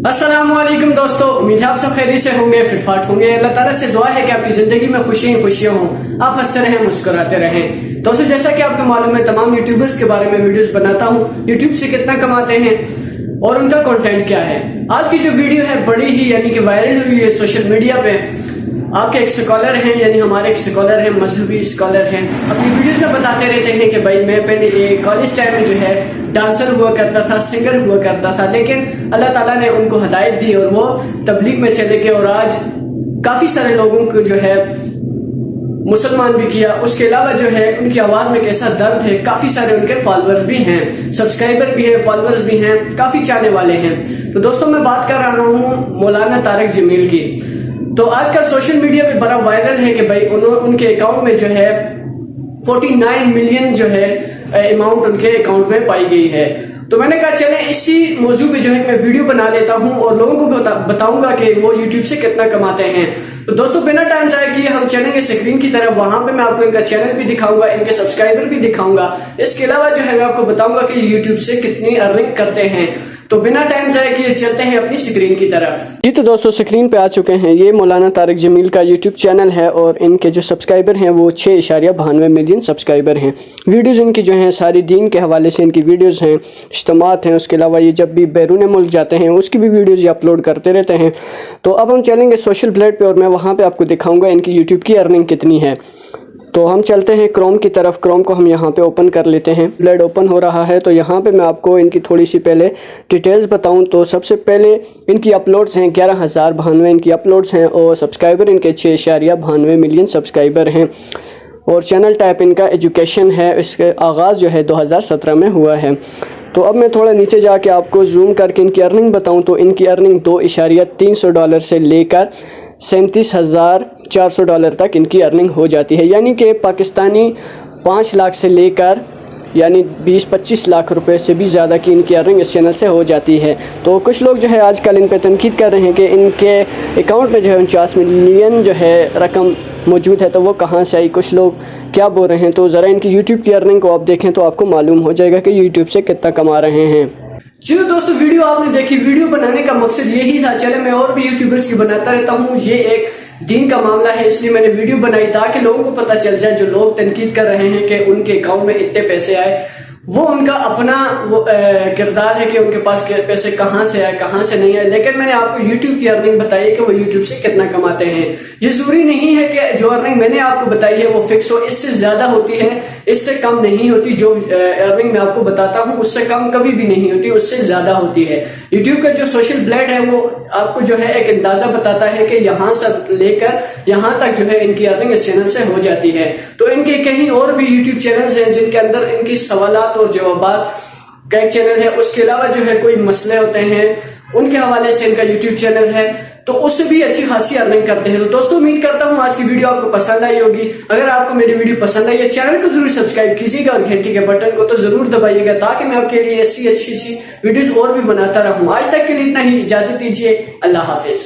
अस्सलामुअलैकुम दोस्तों, उम्मीद है आप सब खैरियत से होंगे, फिटफाट होंगे। अल्लाह ताला से दुआ है कि आपकी जिंदगी में खुशियां खुशियां हों, आप हंसते रहें, मुस्कुराते रहें। दोस्तों, जैसा कि आपको मालूम है, तमाम यूट्यूबर्स के बारे में वीडियोस बनाता हूं, यूट्यूब से कितना कमाते हैं और उनका कंटेंट क्या है। आज की जो वीडियो है बड़ी ही यानी कि वायरल हुई है सोशल मीडिया पे। आपके एक स्कॉलर हैं, यानी हमारे एक स्कॉलर हैं, मजहबी स्कॉलर हैं, अपनी वीडियोस में बताते रहते हैं कि भाई मैं पहले कॉलेज टाइम में जो है डांसर हुआ करता था, सिंगर हुआ करता था, लेकिन अल्लाह ताला ने उनको हिदायत दी और वो तबलीग में चले गए और आज काफी सारे लोगों को जो है मुसलमान भी किया। उसके अलावा जो है उनकी आवाज में कैसा दर्द है, काफी सारे उनके फॉलोअर्स भी हैं, सब्सक्राइबर भी हैं, फॉलोअर्स भी हैं, काफी चाहने वाले हैं। तो दोस्तों, मैं बात कर रहा हूँ मौलाना तारिक जमील की। तो आजकल सोशल मीडिया पे बड़ा वायरल है कि भाई उनके अकाउंट में जो है 49 मिलियन जो है अमाउंट उनके अकाउंट में पाई गई है। तो मैंने कहा चले इसी मौजू पे जो है मैं वीडियो बना लेता हूं और लोगों को बताऊंगा कि वो यूट्यूब से कितना कमाते हैं। तो दोस्तों, बिना टाइम जाए किए हम चलेंगे स्क्रीन की तरफ। वहां पे मैं आपको इनका चैनल भी दिखाऊंगा, इनके सब्सक्राइबर भी दिखाऊंगा। इसके अलावा जो है मैं आपको बताऊंगा कि यूट्यूब से कितनी अर्निंग करते हैं। तो बिना टाइम जाए किए चलते हैं अपनी स्क्रीन की तरफ। जी तो दोस्तों, स्क्रीन पे आ चुके हैं। ये मौलाना तारिक जमील का यूट्यूब चैनल है और इनके जो सब्सक्राइबर हैं वो 6.92 मिलियन सब्सक्राइबर हैं। वीडियोज़ इनकी जो हैं सारी दीन के हवाले से इनकी वीडियोज़ हैं, इज्तिमात हैं। उसके अलावा ये जब भी बैरून मुल्क जाते हैं उसकी भी वीडियोज़ ये अपलोड करते रहते हैं। तो अब हम चलेंगे सोशल प्लेट पर और मैं वहाँ पर आपको दिखाऊँगा इनकी यूट्यूब की अर्निंग कितनी है। तो हम चलते हैं क्रोम की तरफ। क्रोम को हम यहाँ पे ओपन कर लेते हैं। ब्लेड ओपन हो रहा है तो यहाँ पे मैं आपको इनकी थोड़ी सी पहले डिटेल्स बताऊँ तो सबसे पहले इनकी अपलोड्स हैं 11,092 इनकी अपलोड्स हैं और सब्सक्राइबर इनके 6.92 मिलियन सब्सक्राइबर हैं और चैनल टाइप इनका एजुकेशन है। इसका आगाज़ जो है 2017 में हुआ है। तो अब मैं थोड़ा नीचे जाके आपको जूम करके इनकी अर्निंग बताऊं तो इनकी अर्निंग $2.300 से लेकर $37,400 तक इनकी अर्निंग हो जाती है, यानी कि पाकिस्तानी 5 लाख से लेकर यानी 20-25 लाख रुपए से भी ज़्यादा की इनकी अर्निंग इस चैनल से हो जाती है। तो कुछ लोग जो है आजकल इन पर तनकीद कर रहे हैं कि इनके अकाउंट में जो है 49 मिलियन जो है रकम मौजूद है, तो वो कहाँ से आई, कुछ लोग क्या बोल रहे हैं। तो ज़रा इनकी यूट्यूब की अर्निंग को आप देखें तो आपको मालूम हो जाएगा कि यूट्यूब से कितना कमा रहे हैं। जी दोस्तों, वीडियो आपने देखी। वीडियो बनाने का मकसद यही था, चले मैं और भी यूट्यूबर्स की बनाता रहता हूँ, ये एक दीन का मामला है इसलिए मैंने वीडियो बनाई ताकि लोगों को पता चल जाए। जो लोग तनकीद कर रहे हैं कि उनके अकाउंट में इतने पैसे आए, वो उनका अपना किरदार है कि उनके पास पैसे कहाँ से आए कहाँ से नहीं आए, लेकिन मैंने आपको यूट्यूब की अर्निंग बताई है कि वो यूट्यूब से कितना कमाते हैं। ये जरूरी नहीं है कि जो अर्निंग मैंने आपको बताई है वो फिक्स हो, इससे ज्यादा होती है, इससे कम नहीं होती। जो अर्निंग मैं आपको बताता हूँ उससे कम कभी भी नहीं होती, उससे ज्यादा होती है। यूट्यूब का जो सोशल ब्लेड है वो आपको जो है एक अंदाजा बताता है कि यहाँ से लेकर यहाँ तक जो है इनकी अर्निंग इस चैनल से हो जाती है। तो इनके कहीं और भी यूट्यूब चैनल्स हैं जिनके अंदर इनकी सवालात और जवाबात का एक चैनल है। उसके अलावा जो है कोई मसले होते हैं उनके हवाले से इनका यूट्यूब चैनल है, तो उससे भी अच्छी खासी अर्निंग करते हैं। तो दोस्तों, उम्मीद करता हूँ आज की वीडियो आपको पसंद आई होगी। अगर आपको मेरी वीडियो पसंद आई है, चैनल को जरूर सब्सक्राइब कीजिएगा और घंटी के बटन को तो जरूर दबाइएगा ताकि मैं आपके लिए ऐसी अच्छी सी वीडियोस और भी बनाता रहूं। आज तक के लिए इतना ही, इजाजत दीजिए। अल्लाह हाफिज।